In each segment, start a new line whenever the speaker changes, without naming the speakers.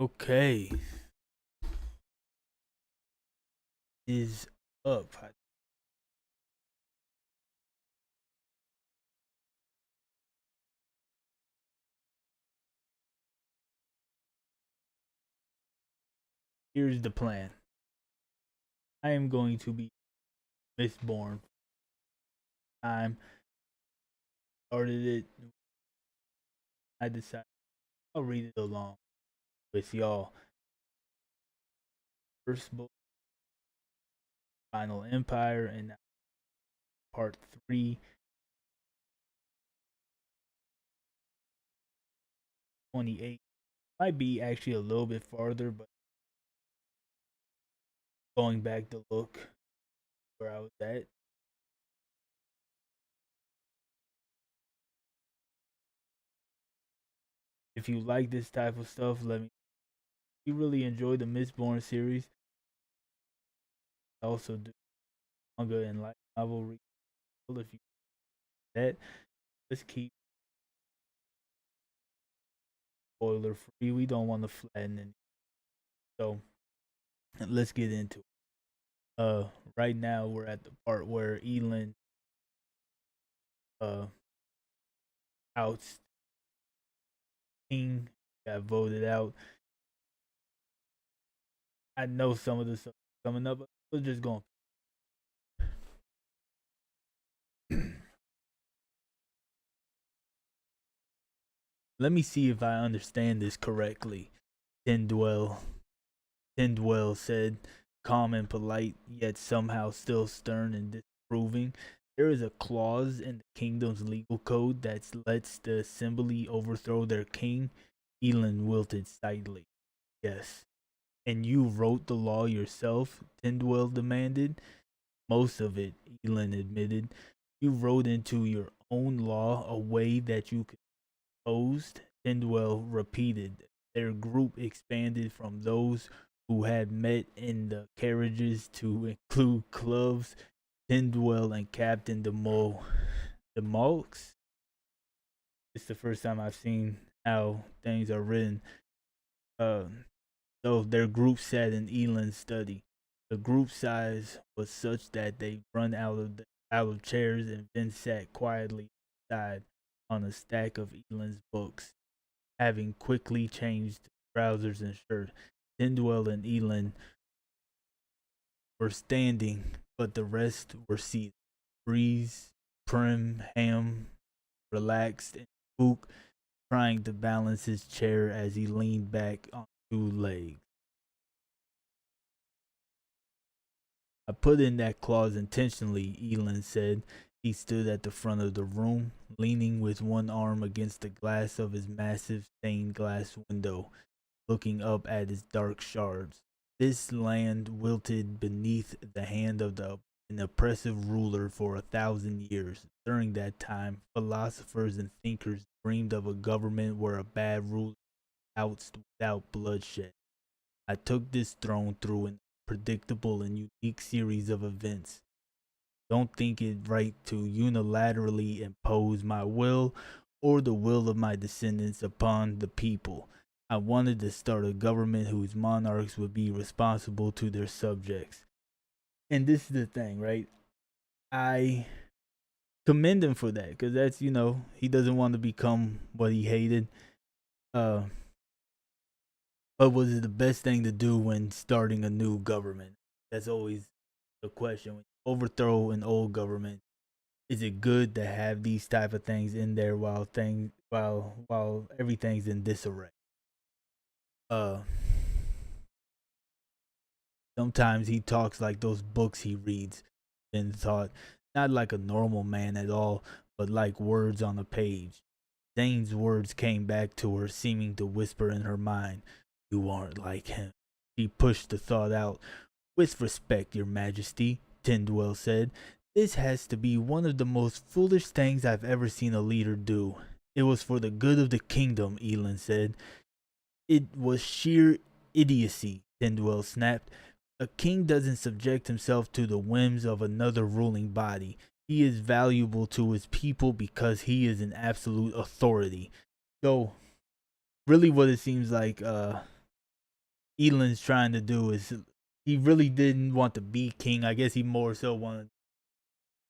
Okay, is up. Here's the plan. I am going to be Mistborn. I'm started it. I decided I'll read it along with y'all. First book, Final Empire, and now part 3, 28. Might be actually a little bit farther, but going back to look where I was at. If you like this type of stuff, let me. If you really enjoy the Mistborn series, I also do manga and light novel read. If you that, let's keep spoiler free. We don't want to flatten it. So let's get into it. Right now we're at the part where Elin uh outs King got voted out. I know some of the stuff coming up, but we're just going. Let me see if I understand this correctly. Tindwell Tindwell said, calm and polite, yet somehow still stern and disapproving. There is a clause in the kingdom's legal code that lets the assembly overthrow their king. Elin wilted slightly. Yes. And you wrote the law yourself? Tindwell demanded. Most of it, Elin admitted. You wrote into your own law a way that you could posed, Tindwell repeated. Their group expanded from those who had met in the carriages to include Clubs, Tindwell, and Captain The Mulks. It's the first time I've seen how things are written. Uh, so their group sat in Eland's study. The group size was such that they run out of chairs and then sat quietly inside on a stack of Eland's books. Having quickly changed trousers and shirt, Tindwell and Elin were standing, but the rest were seated. Breeze, Prim, Ham, relaxed, and Spook trying to balance his chair as he leaned back on two legs. I put in that clause intentionally, Elin said. He stood at the front of the room, leaning with one arm against the glass of his massive stained glass window, looking up at its dark shards. This land wilted beneath the hand of an oppressive ruler for 1,000 years. During that time, philosophers and thinkers dreamed of a government where a bad ruler outs without bloodshed. I took this throne through an predictable and unique series of events. Don't think it right to unilaterally impose my will or the will of my descendants upon the people. I wanted to start a government whose monarchs would be responsible to their subjects. And this is the thing, right? I commend him for that because that's, he doesn't want to become what he hated. Uh, but was it the best thing to do when starting a new government? That's always the question. When you overthrow an old government, is it good to have these type of things in there while everything's in disarray? Uh, Sometimes he talks like those books he reads and thought, not like a normal man at all, but like words on a page. Zane's words came back to her, seeming to whisper in her mind, "You aren't like him." She pushed the thought out. "With respect, your majesty," Tindwell said, "this has to be one of the most foolish things I've ever seen a leader do." "It was for the good of the kingdom," Elin said. "It was sheer idiocy," Tindwell snapped. "A king doesn't subject himself to the whims of another ruling body. He is valuable to his people because he is an absolute authority." So, really what it seems like Eland's trying to do is he really didn't want to be king. I guess he more so wanted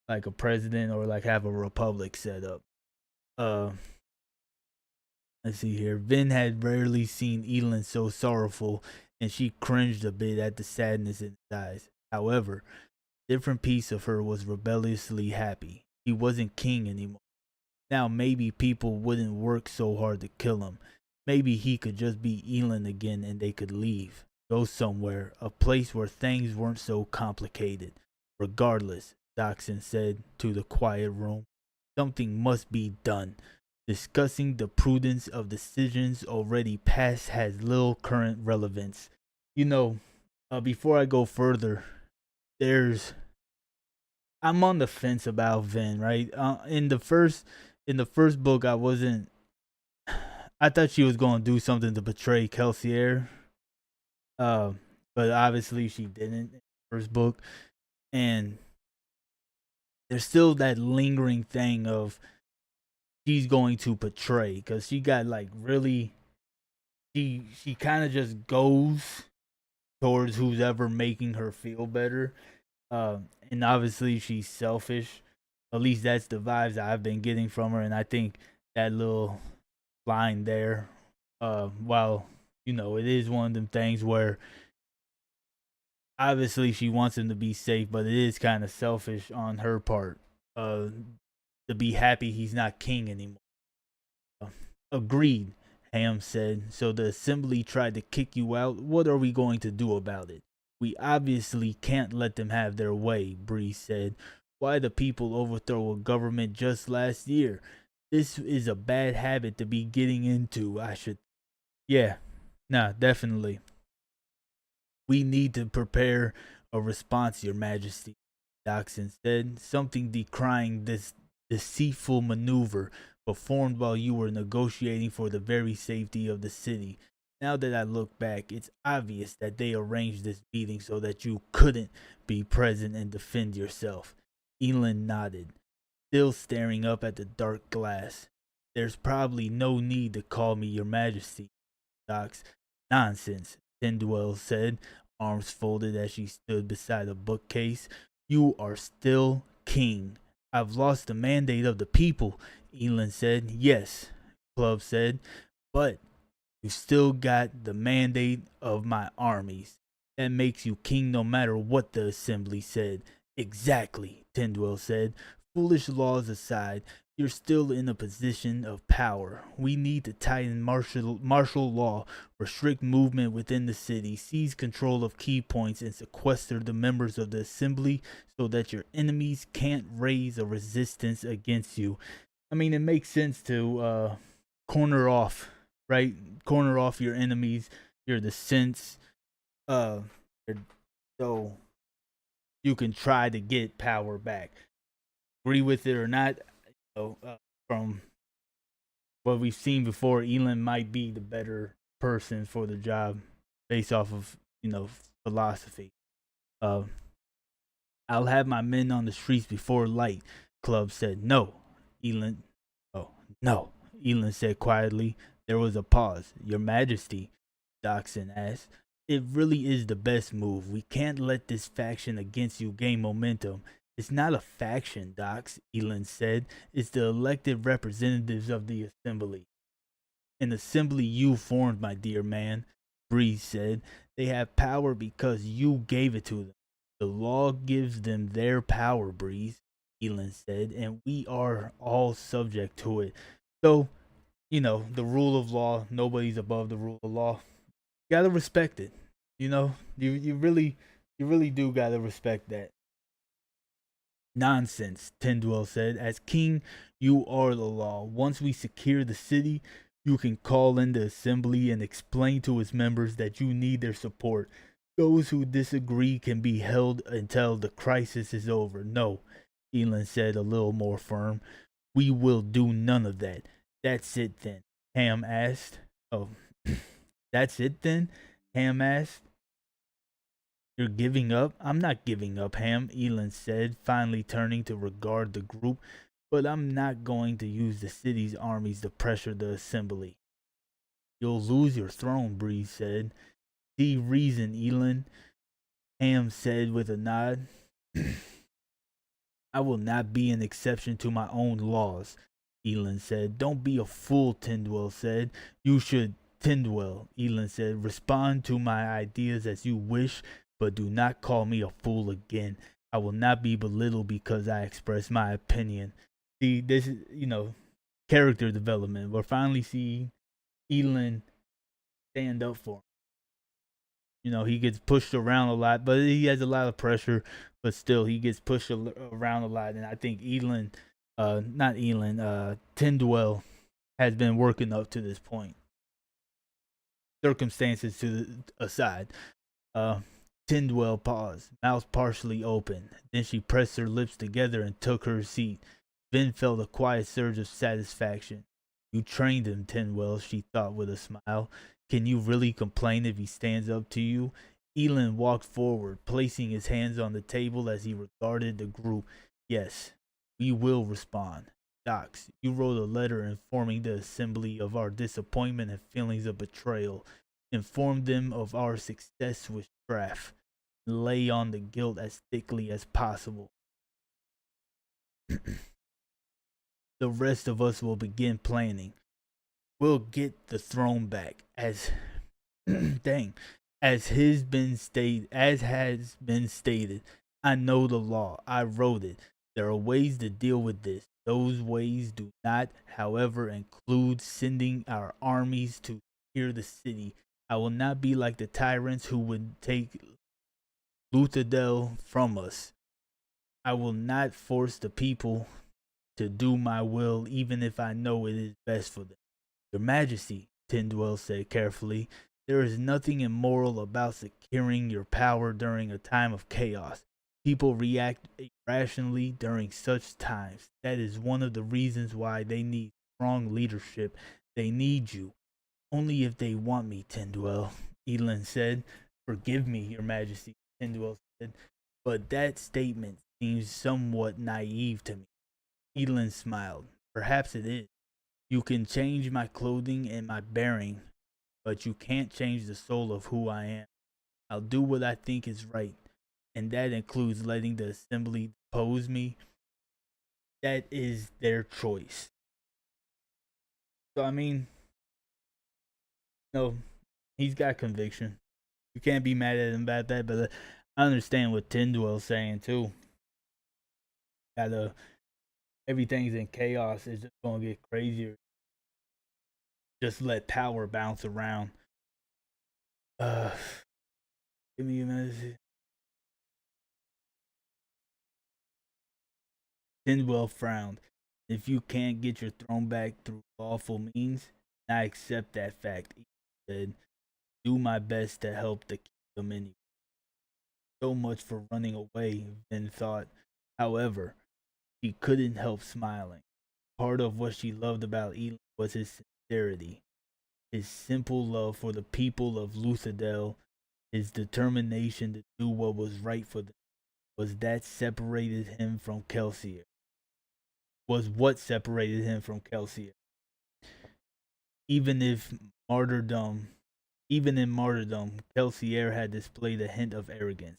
like a president or like have a republic set up. Uh, let's see here. Vin had rarely seen Eland so sorrowful, and she cringed a bit at the sadness in his eyes. However, a different piece of her was rebelliously happy. He wasn't king anymore. Now maybe people wouldn't work so hard to kill him. Maybe he could just be Eland again and they could leave. Go somewhere, a place where things weren't so complicated. Regardless, Doxson said to the quiet room, something must be done. Discussing the prudence of decisions already past has little current relevance. You know, before I go further, there's I'm on the fence about Vin, right? In the first book, I wasn't. I thought she was going to do something to betray Kelsier, uh, but obviously she didn't in the first book, and there's still that lingering thing of she's going to betray because she got like really. She kind of just goes towards who's ever making her feel better, and obviously she's selfish. At least that's the vibes I've been getting from her, and I think that little line there, while it is one of them things where obviously she wants him to be safe, but it is kind of selfish on her part, uh, to be happy he's not king anymore. Agreed, Ham said. So the assembly tried to kick you out. What are we going to do about it? We obviously can't let them have their way, Bree said. Why the people overthrow a government just last year? This is a bad habit to be getting into, I should. Yeah, nah, definitely. We need to prepare a response, Your Majesty, Doxson said, something decrying this deceitful maneuver performed while you were negotiating for the very safety of the city. Now that I look back, it's obvious that they arranged this meeting so that you couldn't be present and defend yourself. Elin nodded, still staring up at the dark glass. There's probably no need to call me Your Majesty, Dox. Nonsense, Tyndwell said, arms folded as she stood beside a bookcase. You are still king. I've lost the mandate of the people, Elin said. Yes, Club said, but you still got the mandate of my armies. That makes you king no matter what the assembly said. Exactly, Tyndwell said. Foolish laws aside, you're still in a position of power. We need to tighten martial law, restrict movement within the city, seize control of key points, and sequester the members of the assembly so that your enemies can't raise a resistance against you. I mean, it makes sense to corner off, right? Corner off your enemies, your dissents, uh, so you can try to get power back. Agree with it or not, from what we've seen before, Elon might be the better person for the job based off of philosophy. Uh, I'll have my men on the streets before light. Club said no. Elon, oh no. Elon said quietly. There was a pause. Your Majesty, Doxson asked. It really is the best move. We can't let this faction against you gain momentum. It's not a faction, Dox, Elin said. It's the elected representatives of the assembly. An assembly you formed, my dear man, Breeze said. They have power because you gave it to them. The law gives them their power, Breeze, Elin said, and we are all subject to it. So, the rule of law, nobody's above the rule of law. You gotta respect it. You really do gotta respect that. Nonsense, Tyndwell said. As king, you are the law. Once we secure the city, you can call in the assembly and explain to its members that you need their support. Those who disagree can be held until the crisis is over. No, Elin said, a little more firm. We will do none of that. That's it then, Ham asked. Oh, that's it then? Ham asked. You're giving up? I'm not giving up, Ham, Elin said, finally turning to regard the group, but I'm not going to use the city's armies to pressure the assembly. You'll lose your throne, Breeze said. see reason, Elin, Ham said with a nod. I will not be an exception to my own laws, Elin said. Don't be a fool, Tyndwell said. You should, Tyndwell, Elin said. Respond to my ideas as you wish, but do not call me a fool again. I will not be belittled because I express my opinion. See, this is, character development. We're finally seeing Elin stand up for him. He gets pushed around a lot, but he has a lot of pressure. But still, he gets pushed around a lot, and I think not Elin, Tyndwell has been working up to this point. Circumstances to the aside, Tyndwell paused, mouth partially open. Then she pressed her lips together and took her seat. Vin felt a quiet surge of satisfaction. You trained him, Tyndwell, she thought with a smile. Can you really complain if he stands up to you? Elin walked forward, placing his hands on the table as he regarded the group. Yes, we will respond. Docs, you wrote a letter informing the assembly of our disappointment and feelings of betrayal. Inform them of our success with Straff. Lay on the guilt as thickly as possible. The rest of us will begin planning. We'll get the throne back as as has been stated. I know the law. I wrote it. There are ways to deal with this. Those ways do not, however, include sending our armies to secure the city. I will not be like the tyrants who would take Luthadel from us. I will not force the people to do my will, even if I know it is best for them. Your Majesty, Tyndwell said carefully, there is nothing immoral about securing your power during a time of chaos. People react irrationally during such times. That is one of the reasons why they need strong leadership. They need you. Only if they want me, Tyndwell, Elin said. Forgive me, Your Majesty, Tyndwell said, but that statement seems somewhat naive to me. Elin smiled. Perhaps it is. You can change my clothing and my bearing, but you can't change the soul of who I am. I'll do what I think is right, and that includes letting the assembly depose me. That is their choice. So, I mean, no, he's got conviction. You can't be mad at him about that, but I understand what Tyndwell's saying, too. Everything's in chaos. It's just going to get crazier. Just let power bounce around. Give me a minute. Tyndwell frowned. If you can't get your throne back through lawful means, I accept that fact, he said. Do my best to help the kingdom anyway. So much for running away, Vin thought. However, she couldn't help smiling. Part of what she loved about Elin was his sincerity, his simple love for the people of Luthadel, his determination to do what was right for them. Was what separated him from Kelsier. Even in martyrdom, Kelsier had displayed a hint of arrogance.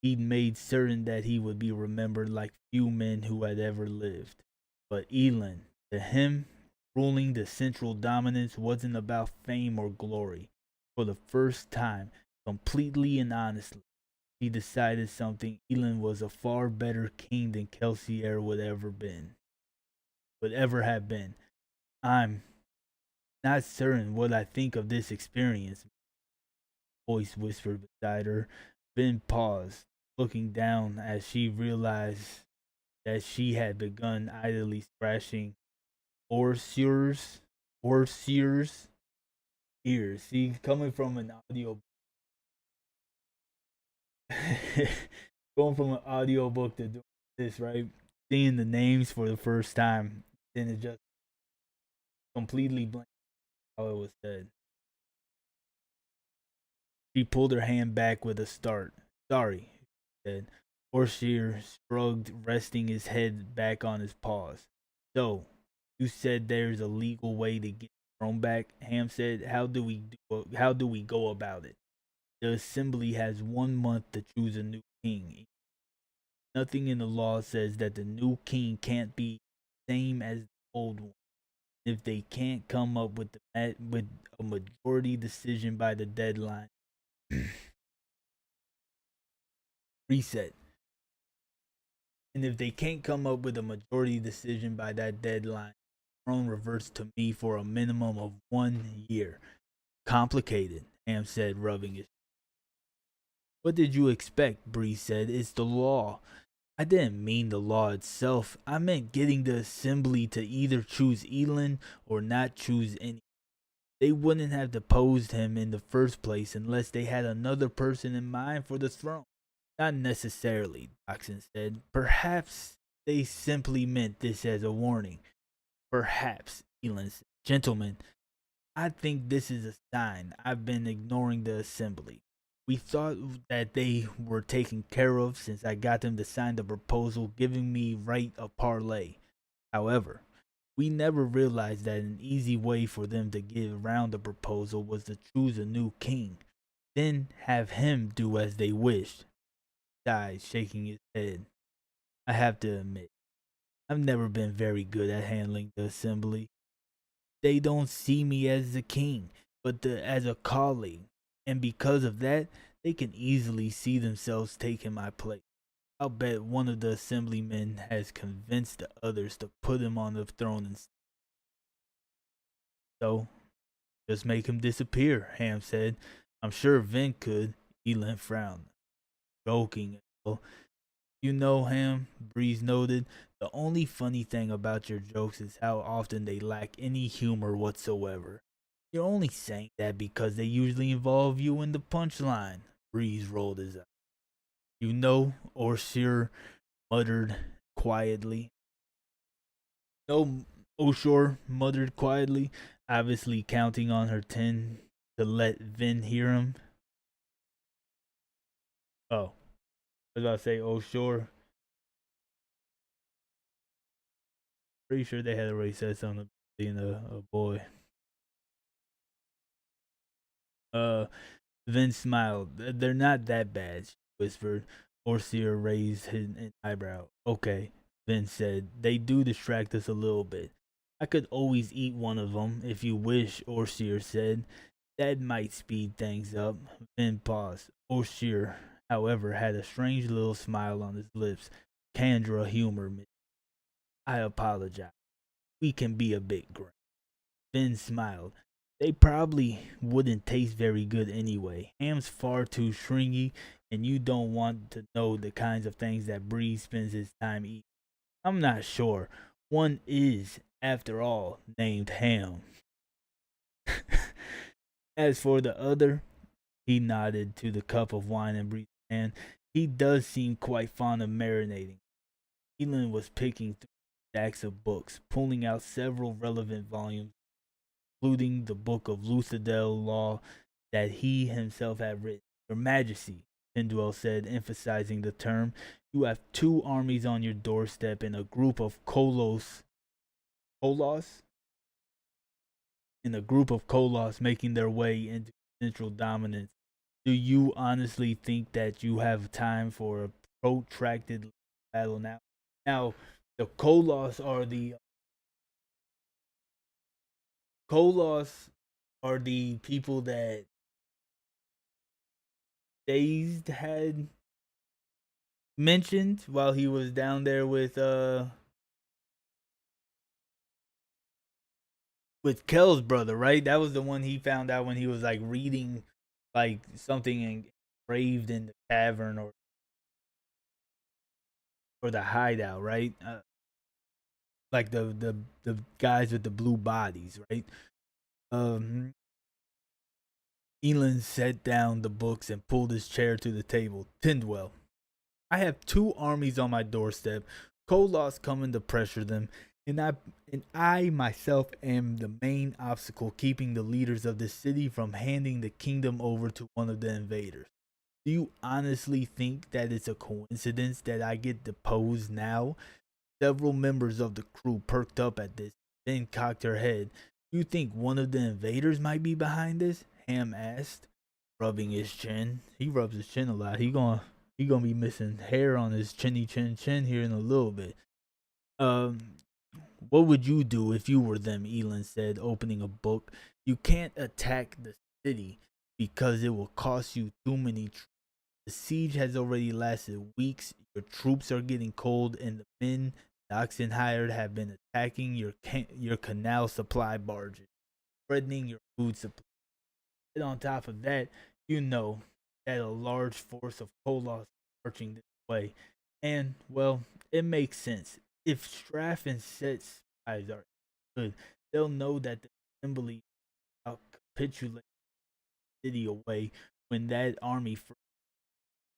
He'd made certain that he would be remembered like few men who had ever lived. But Elin, to him, ruling the central dominance wasn't about fame or glory. For the first time, completely and honestly, he decided something. Elin was a far better king than Kelsier would ever have been. I'm not certain what I think of this experience, voice whispered beside her. Vin paused, looking down as she realized that she had begun idly scratching Orsier's ears. See, coming from an audio going from an audiobook to doing this, right? Seeing the names for the first time, then it just completely blank how it was said. She pulled her hand back with a start. Sorry, she said. Orsier shrugged, resting his head back on his paws. So, you said there's a legal way to get the throne back, Ham said. How do we go about it? The assembly has 1 month to choose a new king. Nothing in the law says that the new king can't be the same as the old one. If they can't come up with with a majority decision by the deadline, reset. And if they can't come up with a majority decision by that deadline, the throne reverts to me for a minimum of 1 year. Complicated, Ham said, rubbing his. What did you expect? Bree said. It's the law. I didn't mean the law itself. I meant getting the assembly to either choose Elin or not choose any. They wouldn't have deposed him in the first place unless they had another person in mind for the throne. Not necessarily, Doxson said. Perhaps they simply meant this as a warning. Perhaps, Elin said. Gentlemen, I think this is a sign I've been ignoring the assembly. We thought that they were taken care of since I got them to sign the proposal giving me right of parley. However, we never realized that an easy way for them to get around the proposal was to choose a new king, then have him do as they wished. Died, shaking his head. I have to admit, I've never been very good at handling the assembly. They don't see me as the king, but as a colleague, and because of that, they can easily see themselves taking my place. I'll bet one of the assemblymen has convinced the others to put him on the throne instead. So, just make him disappear, Ham said. I'm sure Vin could. Elin frowned. Joking. You know, Ham, Breeze noted, the only funny thing about your jokes is how often they lack any humor whatsoever. You're only saying that because they usually involve you in the punchline. Breeze rolled his eyes. You know, Orsir muttered quietly. No, Oshore muttered quietly, obviously counting on her tin to let Vin hear him. Oh, I was about to say Oshore. Pretty sure they had already said something about being a boy. Vin smiled. They're not that bad, she whispered. Orsier raised an eyebrow. Okay, Vin said. They do distract us a little bit. I could always eat one of them if you wish, Orsier said. That might speed things up. Vin paused. Orsier, however, had a strange little smile on his lips. Kandra humored me. I apologize. We can be a bit grim. Vin smiled. They probably wouldn't taste very good anyway. Ham's far too shrinky, and you don't want to know the kinds of things that Bree spends his time eating. I'm not sure. One is, after all, named Ham. As for the other, he nodded to the cup of wine in Bree's hand. He does seem quite fond of marinating. Elin was picking through stacks of books, pulling out several relevant volumes, including the book of Luthadel law that he himself had written. Your Majesty, Tyndwell said, emphasizing the term, you have 2 armies on your doorstep and a group of Kolos and a group of Kolos making their way into central dominance. Do you honestly think that you have time for a protracted battle now? Now, the Kolos are the people that Dazed had mentioned while he was down there with Kel's brother, right? That was the one he found out when he was like reading like something engraved in the cavern or the hideout, right? Like the guys with the blue bodies, right? Um, Elin set down the books and pulled his chair to the table. Tyndwell, I have 2 armies on my doorstep. Kolos coming to pressure them, and I myself am the main obstacle keeping the leaders of the city from handing the kingdom over to one of the invaders. Do you honestly think that it's a coincidence that I get deposed now? Several members of the crew perked up at this, then cocked her head. You think one of the invaders might be behind this? Ham asked. rubbing his chin. He rubs his chin a lot. He gonna be missing hair on his chinny chin here in a little bit. Um, what would you do if you were them? Elon said, opening a book. You can't attack the city because it will cost you too many. The siege has already lasted weeks. Your troops are getting cold, and the men Doxson hired have been attacking your canal supply barges, threatening your food supply. And on top of that, you know that a large force of Koloss is marching this way. And, well, it makes sense. If Straff and Set's spies are good, they'll know that the assembly will capitulate the city away when that army.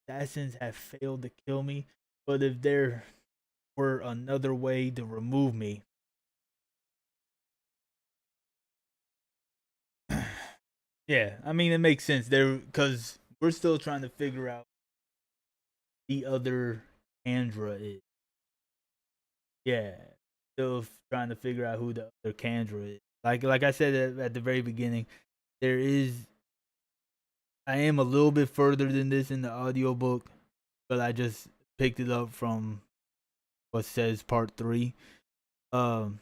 Assassins have failed to kill me, but if there were another way to remove me. Yeah, I mean, it makes sense there because we're still trying to figure out the other Andra is. Yeah, still trying to figure out who the other Candra is. Like I said at the very beginning, there is. I am a little bit further than this in the audiobook, but I just picked it up from what says part 3. Um,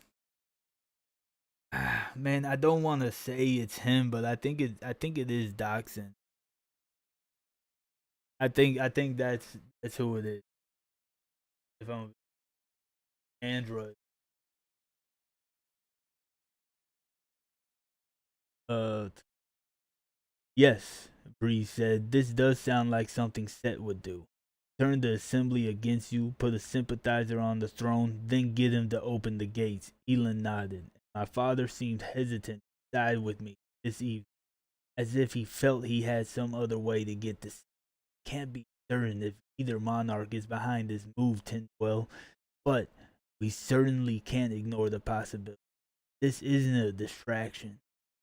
man, I don't want to say it's him, but I think it is Doxson. I think that's who it is. If I'm Android. Uh, yes, Bree said. This does sound like something Set would do. Turn the assembly against you, put a sympathizer on the throne, then get him to open the gates. Elin nodded. My father seemed hesitant to side with me this evening, as if he felt he had some other way to get this. Can't be certain if either monarch is behind this move, Tintwell, but we certainly can't ignore the possibility. This isn't a distraction.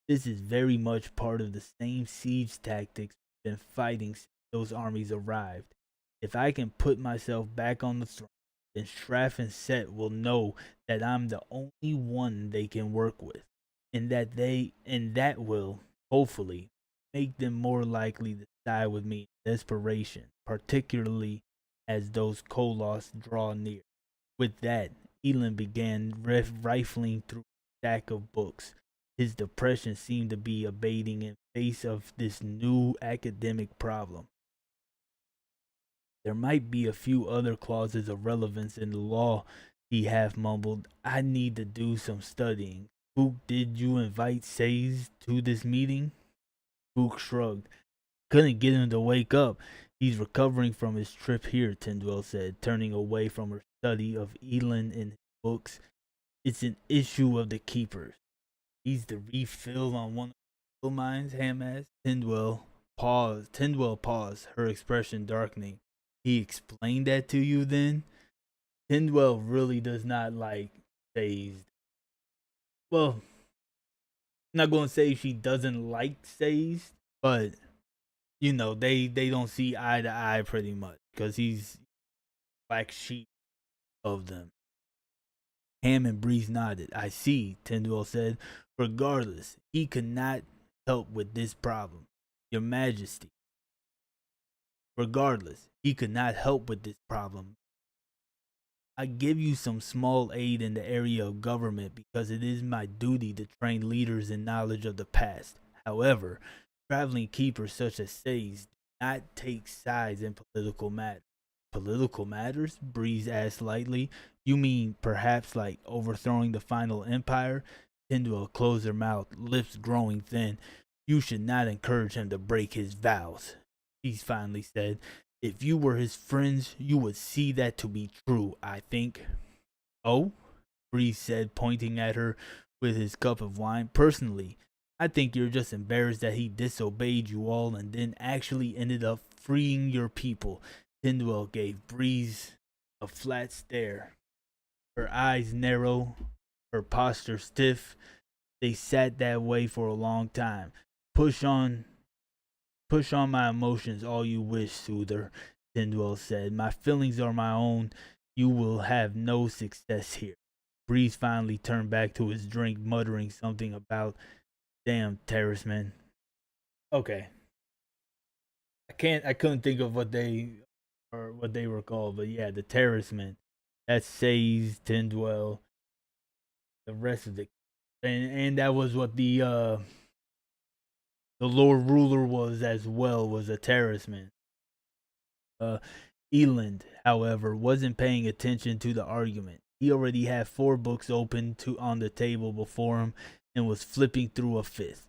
This is very much part of the same siege tactics we've been fighting since those armies arrived. If I can put myself back on the throne, then Straff and Set will know that I'm the only one they can work with, and that will, hopefully, make them more likely to side with me in desperation, particularly as those Koloss draw near. With that, Elin began rifling through a stack of books. His depression seemed to be abating in face of this new academic problem. There might be a few other clauses of relevance in the law, he half mumbled. I need to do some studying. Spook, did you invite Says to this meeting? Spook shrugged. Couldn't get him to wake up. He's recovering from his trip here, Tyndall said, turning away from her study of Elin in his books. It's an issue of the keepers. He's the refill on one of the mines, Ham asked. Tyndall paused, her expression darkening. He explained that to you then? Tyndall really does not like Sazed. Well, I'm not going to say she doesn't like Sazed, but they don't see eye to eye pretty much because he's black sheep of them. Ham and Breeze nodded. I see, Tyndall said. Regardless, he could not help with this problem. Your Majesty. Regardless, he could not help with this problem. I give you some small aid in the area of government because it is my duty to train leaders in knowledge of the past. However, traveling keepers such as Says do not take sides in political matters. Political matters? Breeze asked lightly. You mean perhaps like overthrowing the final empire? Tyndall closed her mouth, lips growing thin. You should not encourage him to break his vows, she finally said. If you were his friends, you would see that to be true, I think. Oh? Breeze said, pointing at her with his cup of wine. Personally, I think you're just embarrassed that he disobeyed you all and then actually ended up freeing your people. Tyndall gave Breeze a flat stare. Her eyes narrow, her posture stiff. They sat that way for a long time. Push on my emotions all you wish, Soother, Tyndall said. My feelings are my own. You will have no success here. Breeze finally turned back to his drink, muttering something about damn terraceman. Okay. I couldn't think of what they were called, but yeah, the terrorist men. That's Says, Tindwell, the rest of the, and that was what the Lord Ruler was as well, was a terrorist man. Uh, Eland, however, wasn't paying attention to the argument. He already had 4 books open on the table before him and was flipping through a fifth.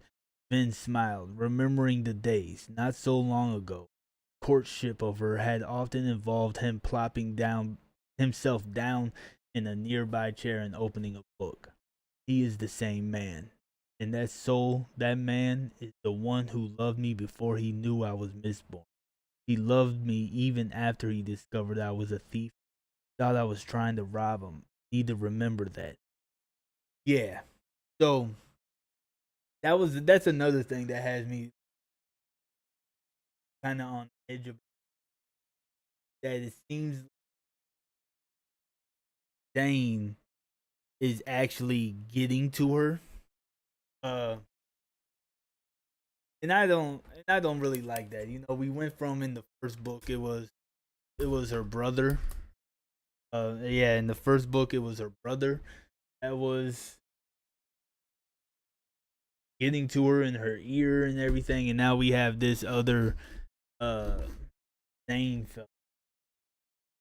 Vin smiled, remembering the days, not so long ago. Courtship of her had often involved him plopping down himself down in a nearby chair and opening a book. He is the same man. And that soul, that man, is the one who loved me before he knew I was Mistborn. He loved me even after he discovered I was a thief. Thought I was trying to rob him. Need to remember that. Yeah. So that's another thing that has me kind of on the edge of that. It seems Dane is actually getting to her. Uh, and I don't really like that. You know, we went from in the first book it was her brother. Yeah, in the first book it was her brother that was getting to her in her ear and everything, and now we have this other uh name film.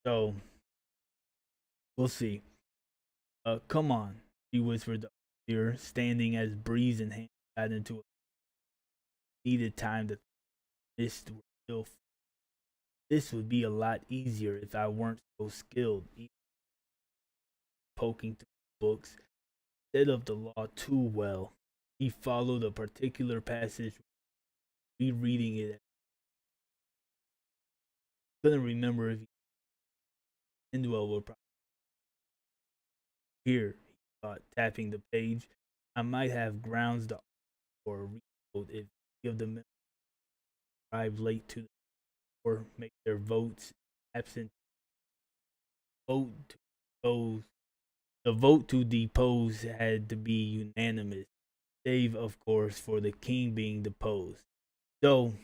So we'll see. Come on, she whispered to ear, standing as Breeze and Hand got into a needed time to mist were still. This would be a lot easier if I weren't so skilled, poking through books instead of the law too well. He followed a particular passage, rereading it. Couldn't remember if Indwell would probably hear, he thought, tapping the page. I might have grounds to or reload if give them arrive late to the or make their votes absent vote to depose. The vote to depose had to be unanimous, save of course for the king being deposed. So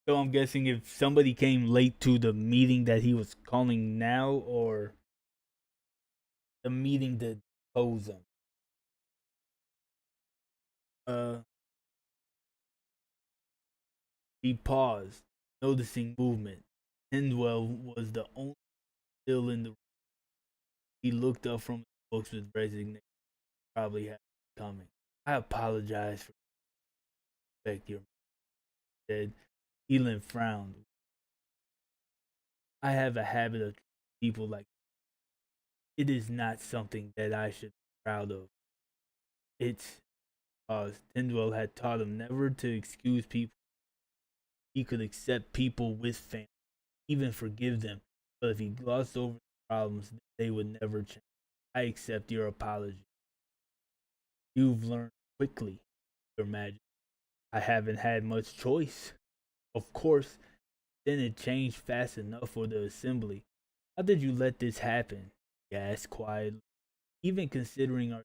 so I'm guessing if somebody came late to the meeting that he was calling now, or the meeting to depose him. Uh he paused, noticing movement. Hindwell was the only still in the room. He looked up from his books with resignation. Probably had it coming. I apologize for respect your said. Elin frowned. I have a habit of people like it is not something that I should be proud of. It's Tyndall had taught him never to excuse people. He could accept people with family, even forgive them. But if he glossed over the problems, they would never change. I accept your apology. You've learned quickly, Your Majesty. I haven't had much choice. Of course, then it changed fast enough for the assembly. How did you let this happen? He asked quietly. Even considering our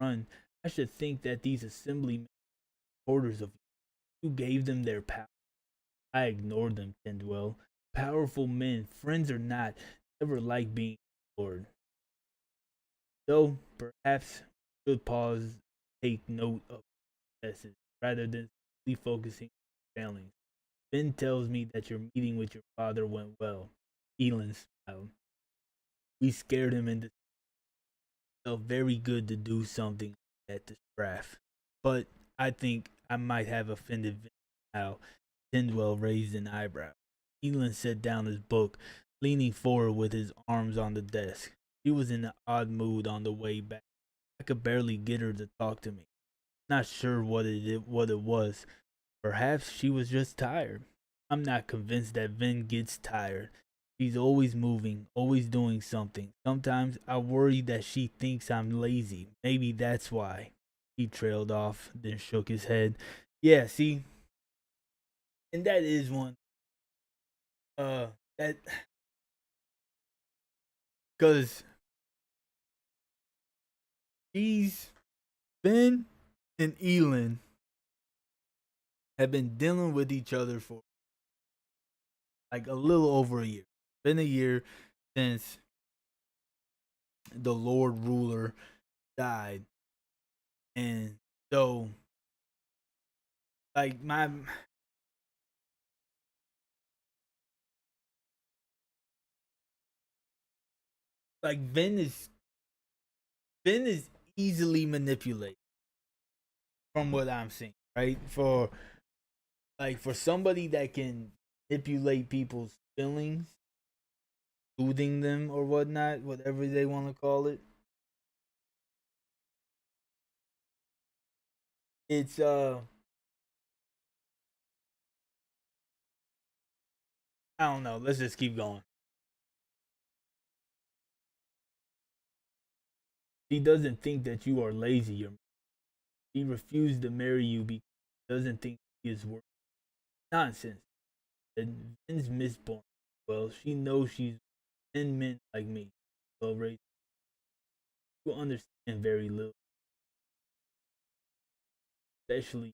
run, I should think that these assemblymen are supporters of you. You gave them their power. I ignored them, Tindwell. Powerful men, friends or not, never like being ignored. Though perhaps we should pause, take note of successes rather than simply focusing on failings. Ben tells me that your meeting with your father went well. Elin smiled. We scared him into felt very good to do something at the draft. But I think I might have offended Vince now. Tindwell raised an eyebrow. Elin set down his book, leaning forward with his arms on the desk. She was in an odd mood on the way back. I could barely get her to talk to me. Not sure what it was. Perhaps she was just tired. I'm not convinced that Vin gets tired. She's always moving, always doing something. Sometimes I worry that she thinks I'm lazy. Maybe that's why. He trailed off, then shook his head. Yeah, see, and that is one. That because she's Vin. and Elin have been dealing with each other for like a little over a year. Been a year since the Lord Ruler died, and so like my like Vin is easily manipulated from what I'm seeing, right? For somebody that can manipulate people's feelings, soothing them or whatnot, whatever they want to call it. It's I don't know. Let's just keep going. He doesn't think that you are lazy or he refused to marry you because he doesn't think he is worth nonsense. And Vin's Mistborn. Well, she knows she's 10 men like me. Well raised. You understand very little, especially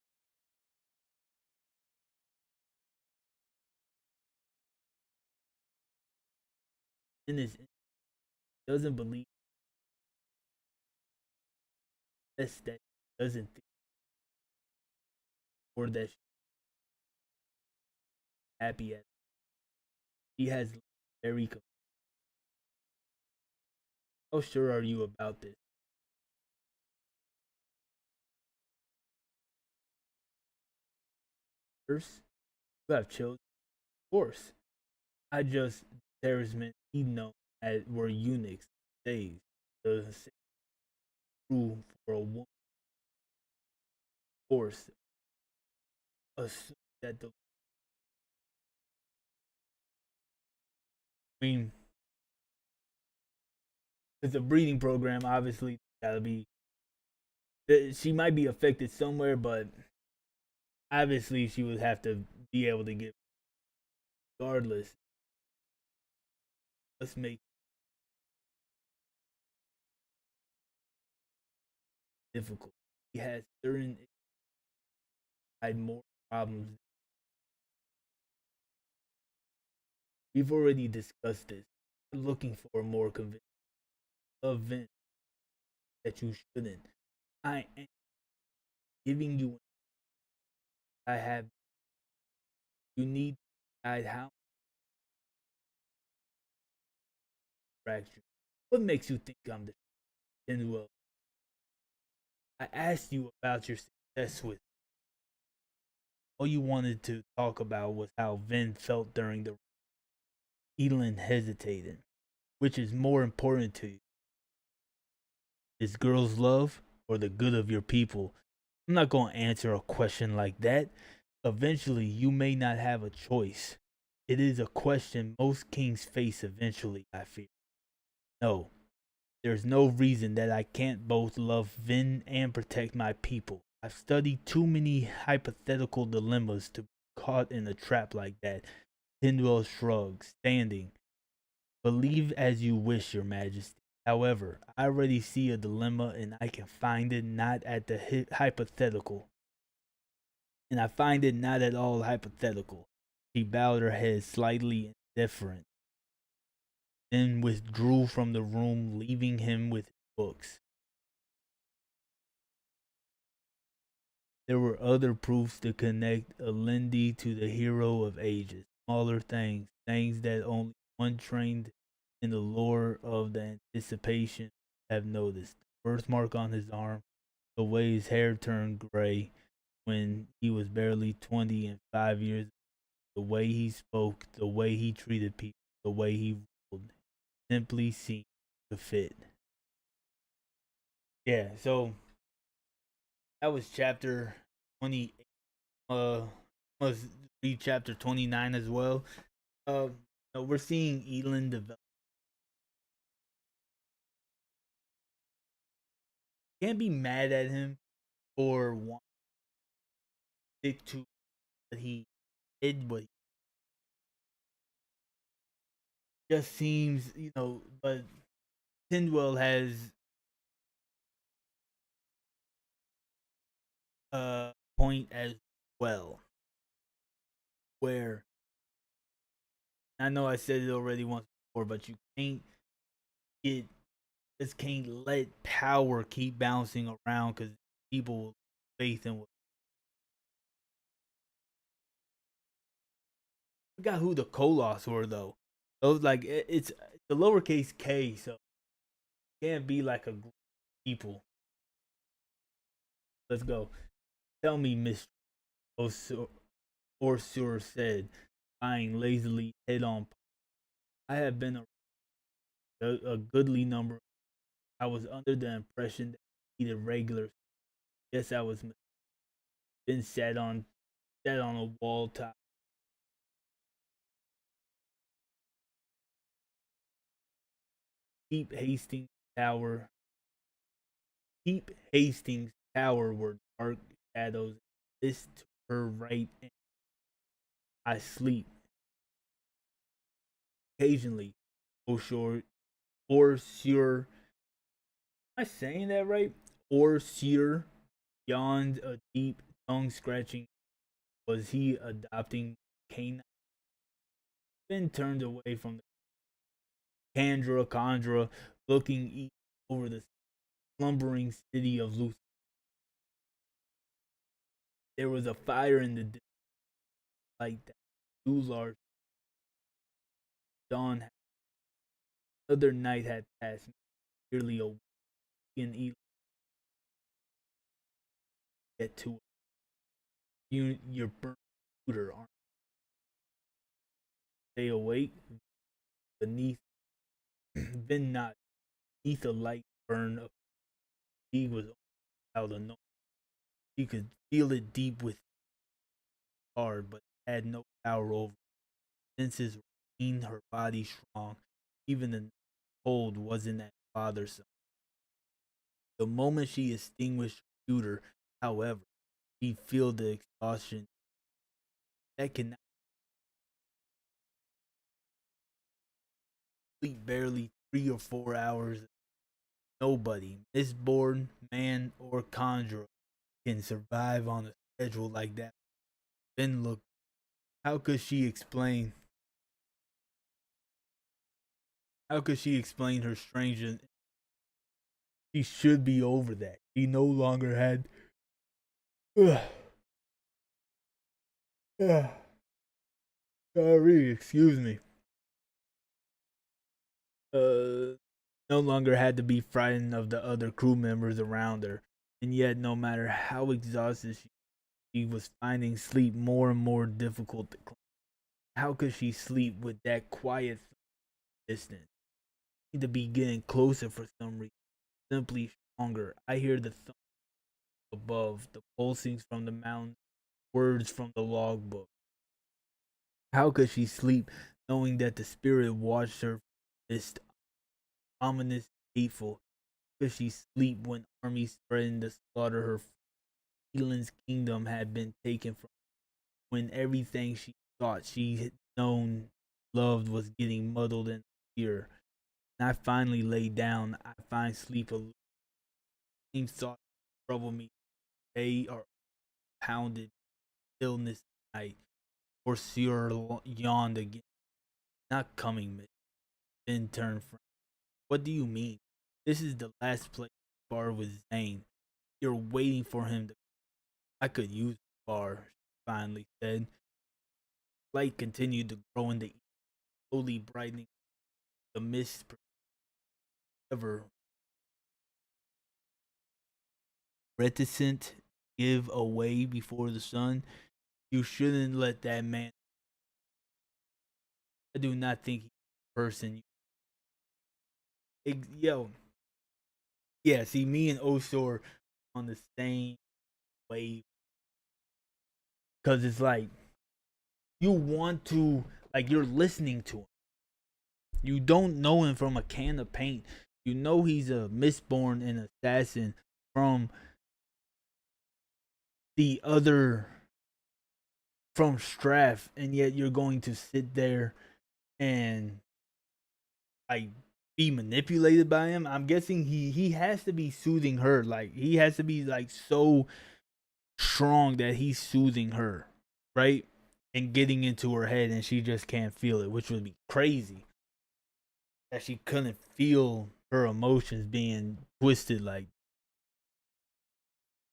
in his doesn't believe that he doesn't think or that she's happy at. He has very. How sure are you about this? First, you have children. Of course, I just terrorism he know as were eunuchs days. The same rule for a woman. Of course, assume that the I mean it's a breeding program. Obviously, gotta be. She might be affected somewhere, but obviously she would have to be able to give. Regardless, let's make it difficult. He has certain had more problems. We've already discussed this. Looking for a more convincing event that you shouldn't. I am giving you. I have. You need to decide how to fracture. What makes you think I'm the? And well, I asked you about your success with. All you wanted to talk about was how Vin felt during the. Elin hesitated. Which is more important to you? Is girls' love or the good of your people? I'm not going to answer a question like that. Eventually, you may not have a choice. It is a question most kings face eventually, I fear. No, there's no reason that I can't both love Vin and protect my people. I've studied too many hypothetical dilemmas to be caught in a trap like that. Tindwell shrugged, standing. Believe as you wish, your majesty. However, I already see a dilemma and I can find it not at the hypothetical. And I find it not at all hypothetical. She bowed her head slightly indifferent, then withdrew from the room, leaving him with his books. There were other proofs to connect Alendi to the hero of ages. Smaller things, things that only one trained in the lore of the anticipation have noticed. The birthmark on his arm, the way his hair turned gray when he was barely 20 and 5 years, the way he spoke, the way he treated people, the way he ruled, simply seemed to fit. Yeah, so that was chapter 20. Must read chapter 29 as well. We're seeing Elin develop. Can't be mad at him for wanting to stick to what he did, but just seems, but Tindwell has point as well, where I know I said it already once before, but you can't get just can't let power keep bouncing around because people will faith in. I forgot who the Kolos were though. Those like it's the lowercase k, so it can't be like a group of people. Let's go. Tell me, Miss Orsur said, eyeing lazily head on. I have been a goodly number. I was under the impression that he needed regular. Yes, I was. Then sat on a wall top. Keep Hastings Tower. Keep Hastings Tower were dark shadows. This to her right, and I sleep. Occasionally, oh sure, or sure. Am I saying that right? Or sure, yawned a deep tongue scratching. Was he adopting canine? Then turned away from the Chandra, looking east over the slumbering city of Lucy. There was a fire in the distance like that. Large dawn. Another night had passed. Nearly a week in Eli get to your burnt shooter aren't stay awake beneath then not beneath a light burn of he was out of no. She could feel it deep within hard, but had no power over. Senses were keen, her body strong. Even the cold wasn't that bothersome. The moment she extinguished the shooter, however, she felt the exhaustion that cannot sleep barely 3 or 4 hours. Nobody, Mistborn, man, or conjurer, can survive on a schedule like that. Then look, how could she explain? How could she explain her strange? She should be over that. She no longer had. Sorry, excuse me. No longer had to be frightened of the other crew members around her, and yet, no matter how exhausted she was finding sleep more and more difficult to claim. How could she sleep with that quiet distance? Need to be getting closer for some reason, simply stronger. I hear the thump above, the pulsings from the mountain, words from the logbook. How could she sleep knowing that the spirit watched her mist ominous, hateful? Could she sleep when armies threatened to slaughter her? Eland's kingdom had been taken from her, when everything she thought she had known, loved was getting muddled in fear. And I finally lay down. I find sleep a same thought trouble me. They are pounded illness night. Or Sir yawned again. Not coming, Miss. Then turned from. What do you mean? This is the last place bar with Zane. You're waiting for him to. I could use the bar, she finally said. Light continued to grow in the east, slowly brightening the mist ever reticent give away before the sun. You shouldn't let that man. I do not think he's a person. Yo, yeah. See, me and Osor on the same wave because it's like you want to, like, you're listening to him. You don't know him from a can of paint. You know he's a Mistborn and assassin from the other from Strath, and yet you're going to sit there and like be manipulated by him. I'm guessing he has to be soothing her. Like he has to be like so strong that he's soothing her, right? And getting into her head and she just can't feel it, which would be crazy. That she couldn't feel her emotions being twisted like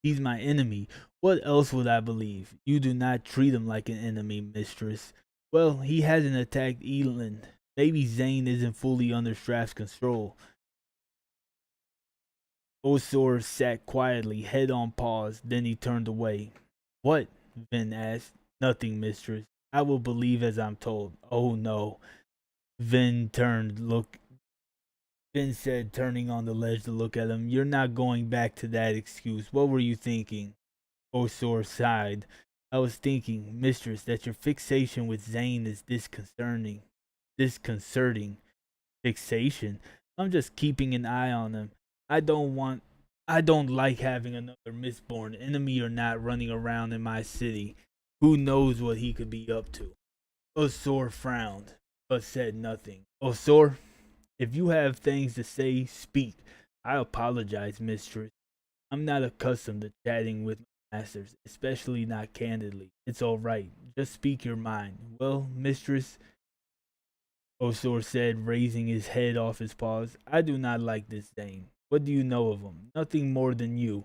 he's my enemy. What else would I believe? You do not treat him like an enemy, mistress. Well, he hasn't attacked Elend. Maybe Zane isn't fully under Straff's control. Osor sat quietly, head on paws, then he turned away. What? Vin asked. Nothing, mistress. I will believe as I'm told. Oh no. Vin turned, look. Vin said, turning on the ledge to look at him. You're not going back to that excuse. What were you thinking? Osor sighed. I was thinking, mistress, that your fixation with Zane is disconcerting. Disconcerting. Fixation? I'm just keeping an eye on him. I don't want I don't like having another Mistborn, enemy or not, running around in my city. Who knows what he could be up to? Osor frowned, but said nothing. Osor, if you have things to say, speak. I apologize, mistress. I'm not accustomed to chatting with my masters, especially not candidly. It's all right. Just speak your mind. Well, mistress, Osor said, raising his head off his paws, I do not like this Zane. What do you know of him? Nothing more than you.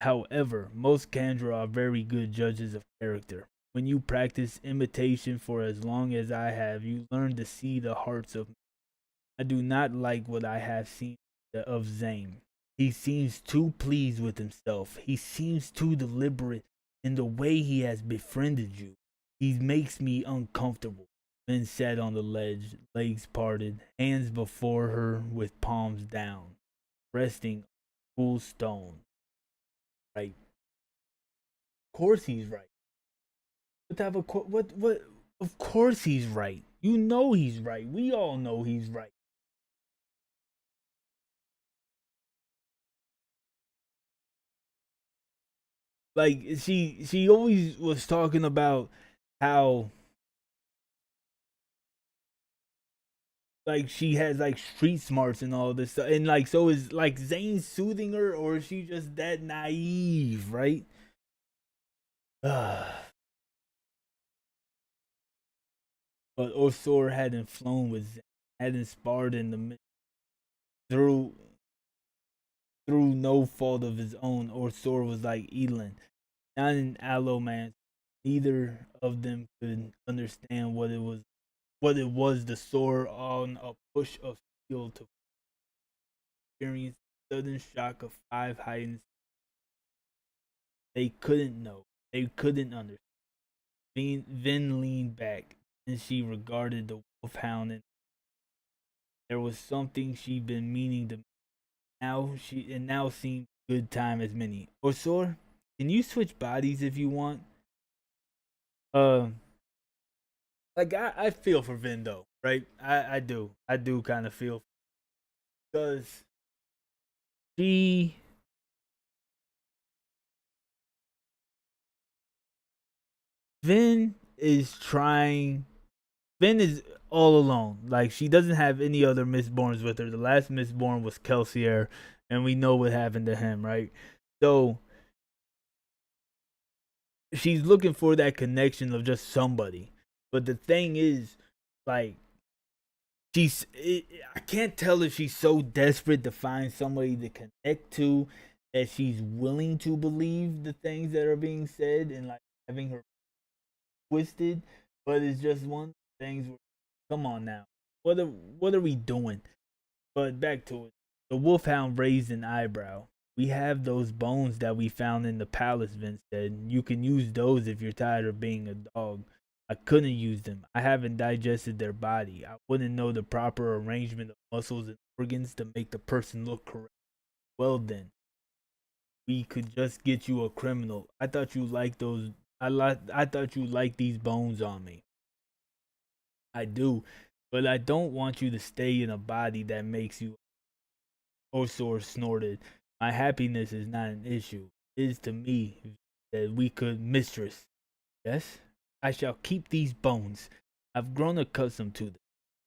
However, most Kandra are very good judges of character. When you practice imitation for as long as I have, you learn to see the hearts of men. I do not like what I have seen of Zane. He seems too pleased with himself. He seems too deliberate in the way he has befriended you. He makes me uncomfortable. Then sat on the ledge, legs parted, hands before her with palms down, resting on cool stone. Right. Of course he's right. What type of what? Of course he's right. You know he's right. We all know he's right. Like she always was talking about how like she has like street smarts and all this stuff. And like so is like Zane soothing her or is she just that naive, right? but Osor hadn't flown with Zane, hadn't sparred in the through through no fault of his own. Osor was like Elend, not an aloe man. Neither of them could understand what it was the soar on a push of steel to experience the sudden shock of five heightened. They couldn't know. They couldn't understand. Vin leaned back, and she regarded the wolfhound, and there was something she'd been meaning to. Now seemed good time as many. Osor, can you switch bodies if you want? Uh, like I feel for Vin though, right? I do kind of feel because she Vin is trying. Vin is all alone. Like she doesn't have any other Mistborns with her. The last Mistborn was Kelsier, and we know what happened to him, right? So she's looking for that connection of just somebody. But the thing is, like, I can't tell if she's so desperate to find somebody to connect to that she's willing to believe the things that are being said and like having her twisted. But it's just one of the things where, come on now, what are we doing? But back to it. The wolfhound raised an eyebrow. We have those bones that we found in the palace, Vince said. You can use those if you're tired of being a dog. I couldn't use them. I haven't digested their body. I wouldn't know the proper arrangement of muscles and organs to make the person look correct. Well then, we could just get you a criminal. I thought you liked those. I thought you liked these bones on me. I do, but I don't want you to stay in a body that makes you. Osor snorted. My happiness is not an issue. It is to me that we could, mistress. Yes? I shall keep these bones. I've grown accustomed to them.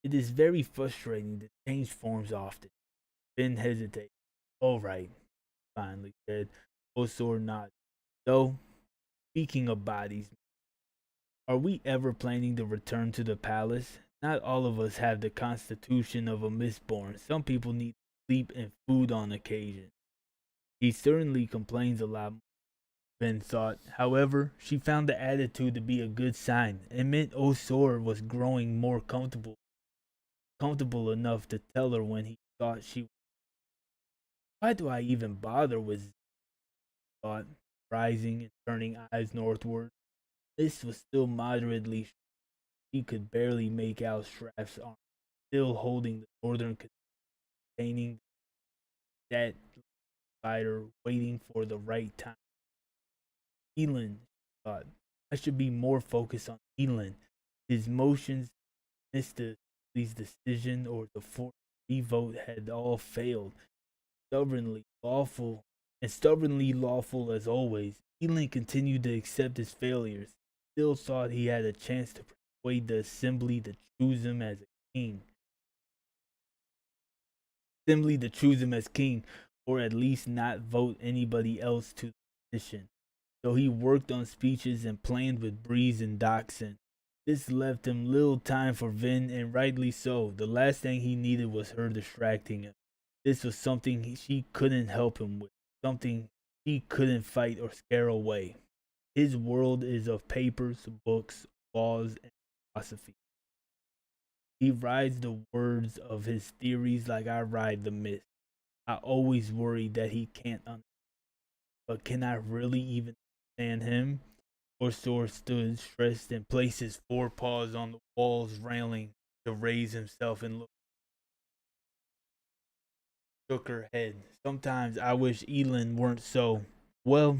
It is very frustrating to change forms often. Ben hesitated. All right, finally said. Osor nodded. So, speaking of bodies, are we ever planning to return to the palace? Not all of us have the constitution of a Mistborn. Some people need sleep and food on occasion. He certainly complains a lot, Ben thought. However, she found the attitude to be a good sign. It meant Osor was growing more comfortable enough to tell her when he thought she was. Why do I even bother with thought, rising and turning eyes northward? This was still moderately. She could barely make out Straff's arm, still holding the northern containing that spider, waiting for the right time. Elin, thought. I should be more focused on Elin. His motions, Mr. Lee's decision, or the vote had all failed. Stubbornly lawful stubbornly lawful as always, Elin continued to accept his failures. Still thought he had a chance to persuade the assembly to choose him as a king. Or at least not vote anybody else to the position. So he worked on speeches and planned with Breeze and Dachshund. This left him little time for Vin, and rightly so. The last thing he needed was her distracting him. This was something she couldn't help him with, something he couldn't fight or scare away. His world is of papers, books, laws, and philosophy. He rides the words of his theories like I ride the myth. I always worry that he can't understand. But can I really even understand him? Orsor stood stressed and placed his forepaws on the wall's railing to raise himself and shook her head. Sometimes I wish Elin weren't so, well,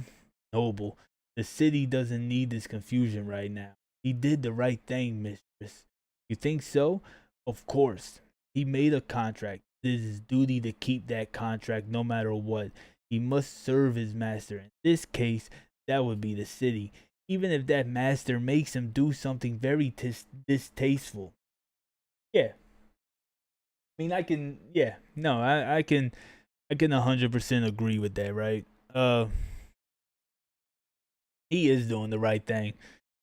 noble. The city doesn't need this confusion right now. He did the right thing, mistress. You think so? Of course. He made a contract. It is his duty to keep that contract no matter what. He must serve his master. In this case, that would be the city. Even if that master makes him do something very distasteful. Yeah, I can. Yeah, no, I can 100% agree with that. Right? He is doing the right thing,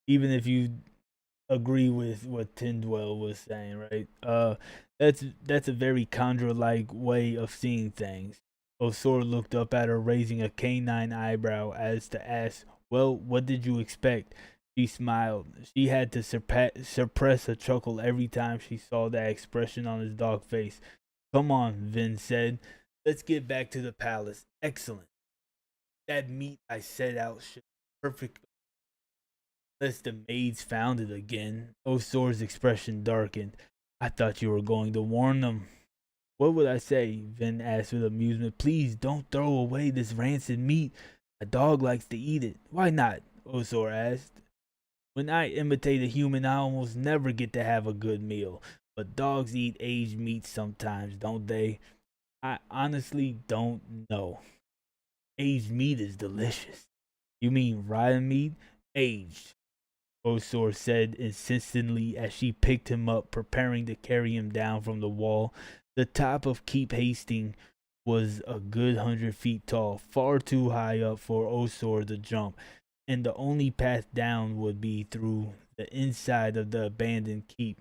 even if you agree with what Tyndwell was saying. Right? That's a very Condra-like way of seeing things. Osor looked up at her, raising a canine eyebrow as to ask, "Well, what did you expect?" She smiled. She had to suppress a chuckle every time she saw that expression on his dog face. "Come on," Vin said. "Let's get back to the palace." "Excellent. That meat I set out should be perfect unless the maids found it again." Osor's expression darkened. "I thought you were going to warn them." "What would I say?" Vin asked with amusement. "Please don't throw away this rancid meat. A dog likes to eat it." "Why not?" Osor asked. "When I imitate a human, I almost never get to have a good meal. But dogs eat aged meat sometimes, don't they?" "I honestly don't know." "Aged meat is delicious." "You mean rotten meat?" "Aged," Osor said insistently as she picked him up, preparing to carry him down from the wall. The top of Keep Hastings was a good 100 feet tall, far too high up for Osor to jump, and the only path down would be through the inside of the abandoned keep.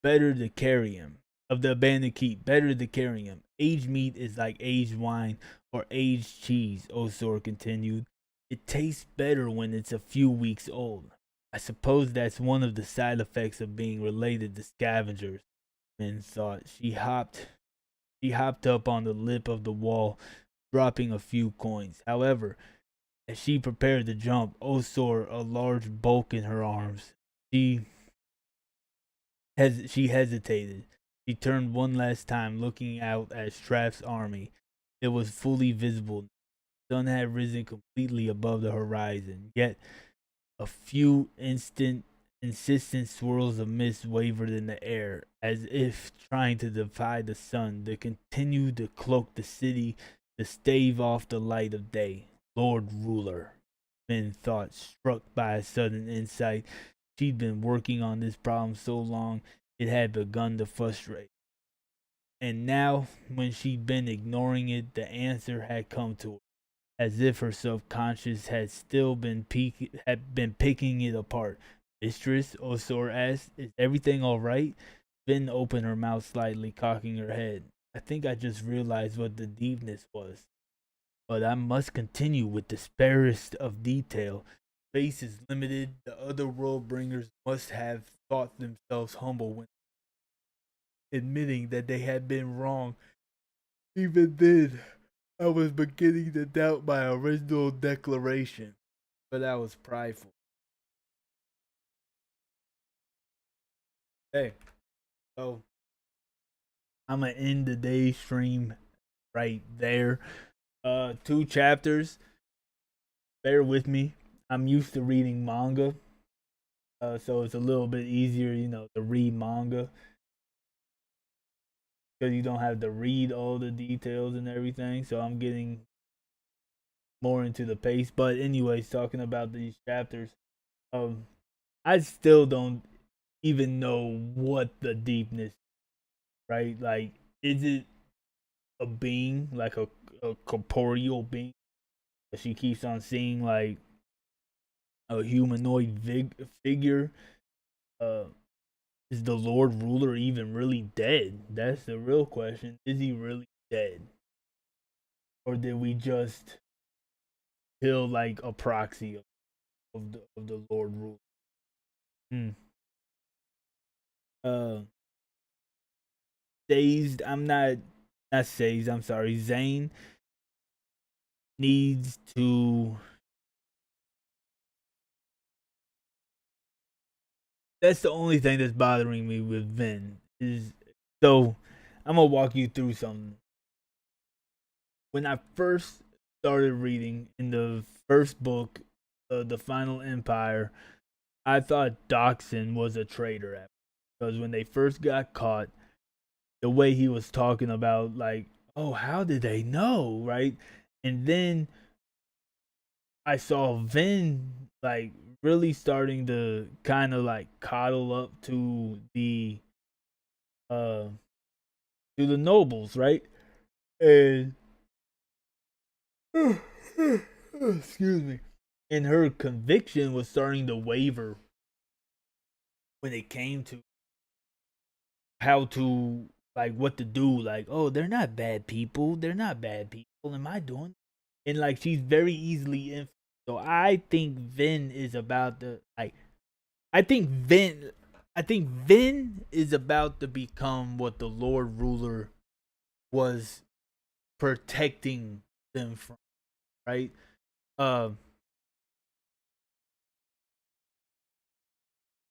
Better to carry him. Of the abandoned keep, better to carry him. Aged meat is like aged wine or aged cheese, Osor continued. It tastes better when it's a few weeks old. I suppose that's one of the side effects of being related to scavengers, Min thought. She hopped up on the lip of the wall, dropping a few coins. However, as she prepared to jump, Osor, a large bulk in her arms, she she hesitated. She turned one last time, looking out at Straff's army. It was fully visible. The sun had risen completely above the horizon, yet a few insistent swirls of mist wavered in the air, as if trying to defy the sun, to continue to cloak the city, to stave off the light of day. Lord Ruler, Min thought, struck by a sudden insight. She'd been working on this problem so long it had begun to frustrate. And now, when she'd been ignoring it, the answer had come to her, as if her subconscious had still been picking it apart. Mistress, Osor asked, "Is everything all right?" Finn opened her mouth slightly, cocking her head. "I think I just realized what the deepness was. But I must continue with the sparest of detail. Space is limited. The other world bringers must have thought themselves humble when admitting that they had been wrong. Even then, I was beginning to doubt my original declaration, but I was prideful." Hey, so I'm gonna end the day stream right there. 2 chapters. Bear with me. I'm used to reading manga, so it's a little bit easier, to read manga because you don't have to read all the details and everything. So I'm getting more into the pace. But anyways, talking about these chapters, I still don't even know what the deepness, right? Like, is it a being, like a corporeal being that she keeps on seeing, like a humanoid figure? Uh, is the Lord Ruler even really dead? That's the real question. Is he really dead, or did we just kill like a proxy of the Lord Ruler? Hmm. Uh, Dazed. I'm not Sazed. I'm sorry. Zane needs to. That's the only thing that's bothering me with Vin is, so I'm gonna walk you through something. When I first started reading in the first book, The Final Empire, I thought Doxson was a traitor at because when they first got caught, the way he was talking about, like, oh, how did they know, right? And then I saw Vin like really starting to kind of like coddle up uh to the nobles, right? And excuse me. And her conviction was starting to waver when it came to how to, like, what to do. Like, oh, they're not bad people. They're not bad people. Am I doing? And like, she's very easily influenced. So I think Vin is about to like. I think Vin. I think Vin is about to become what the Lord Ruler was protecting them from. Right. Um.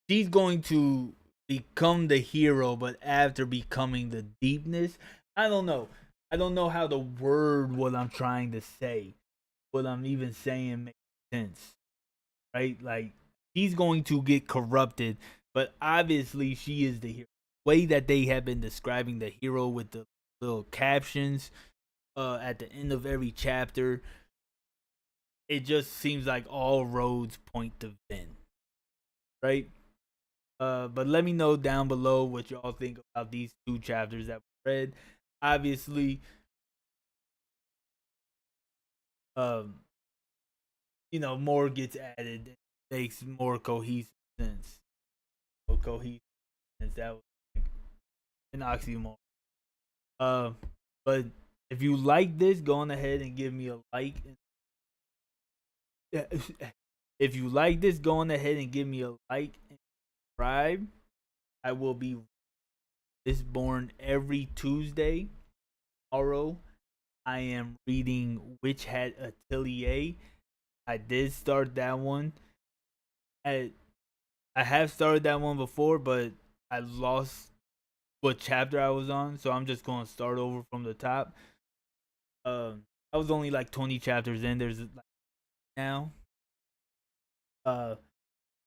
She's going to become the hero, but after becoming the deepness, I don't know. I don't know how to word what I'm trying to say. What I'm even saying makes sense, right? Like, she's going to get corrupted, but obviously she is the hero. Way that they have been describing the hero with the little captions at the end of every chapter, it just seems like all roads point to Vin, right? But let me know down below what y'all think about these 2 chapters that we read. Obviously, um, more gets added, it makes more cohesive sense. So cohesive sense, that was like an oxymoron. Uh, but if you like this, go on ahead and give me a like. If you like this, go on ahead and give me a like and subscribe. I will be Mistborn every Tuesday. Tomorrow, I am reading Witch Hat Atelier. I did start that one. I I have started that one before, but I lost what chapter I was on, so I'm just gonna start over from the top. I was only like 20 chapters in. There's like now. Uh,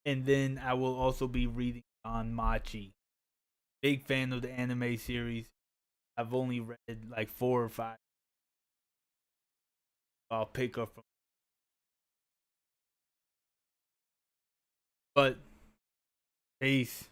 and then I will also be reading on Machi. Big fan of the anime series. I've only read like 4 or 5. I'll pick up from, but peace.